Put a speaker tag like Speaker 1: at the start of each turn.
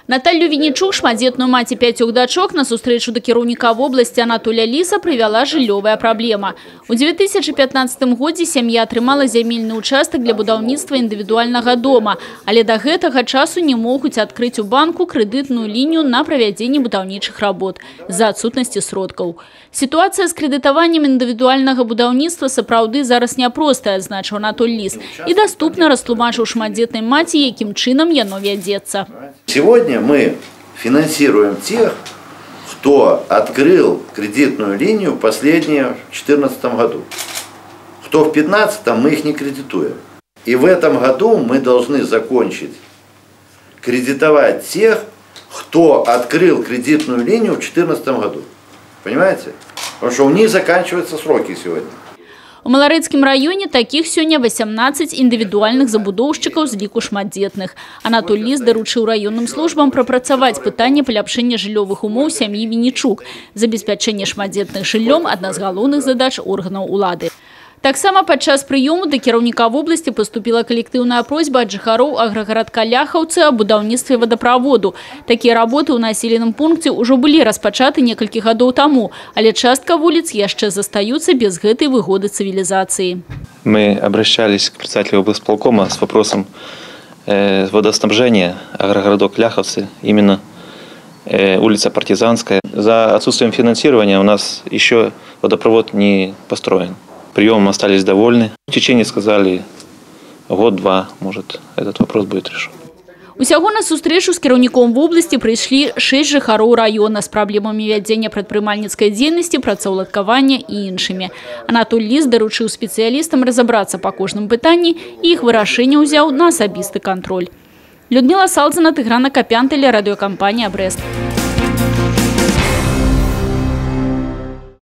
Speaker 1: Наталью Винничук, шматдзетную маці 5 дачок, на сустрэчу да кіраўніка вобласці Анатолія Ліса прывяла жыллёвая праблема. У 2015 годзе сям'я атрымала зямельны участак для будаўніцтва індывідуальнага дома, але да гэтага часу не могуць адкрыць у банку крэдытную лінію на правядзенне будаўнічых работ з-за адсутнасці сродкаў. Сітуацыя з крэдытаваннем індывідуальнага будаўніцтва сапраўды зараз няпростая, адзначыў Анатоль Ліс, і даступна растлумачыў шматдзетнай маці, якім чынам яно вядзецца.
Speaker 2: Сегодня мы финансируем тех, кто открыл кредитную линию последние в 2014 году. Кто в 2015 мы их не кредитуем. И в этом году мы должны закончить кредитовать тех, кто открыл кредитную линию в 2014 году. Понимаете? Потому что у них заканчиваются сроки сегодня.
Speaker 1: У Маларэцкім раёне таких сёння 18 індывідуальных забудоўшчыкаў з ліку шматдзетных. Анатоль Ліс даручыў раённым службам прапрацаваць пытанне паляпшэння жыллёвых умоў сям'і Винничук. Забеспячэнне шматдзетных жыллём – адна з галоўных задач органаў улады. Таксама падчас прыёму да кіраўніка вобласці паступіла калектыўная просьба ад жыхароў аграгарадка Ляхаўцы аб будаўніцтве вадаправоду. Такія работы ў населеным пункце ўжо былі распачаты некалькі гадоў таму, але частка вуліц яшчэ застаюцца без гэтай выгоды цивилизации.
Speaker 3: Мы обращались к председателю облсполкома с вопросом водоснабжения агрогородок Ляховцы, именно улица Партизанская. За отсутствием финансирования у нас еще водопровод не построен. Приемом остались довольны. В течение, сказали, год-два, может, этот вопрос будет решен.
Speaker 1: Усяго на сустрэчу з кіраўніком вобласці прыйшлі 6 жыхароў раёна з праблемамі вядзення прадпрымальніцкай дзейнасці, працаўладкавання і іншымі. Анатоль Ліс даручыў спецыялістам разабрацца па кожным пытанні і іх вырашэнне ўзяў на асабісты кантроль. Людмила Салдзіна, Тыгран Акапян, тэлерадыёкампанія «Брэст».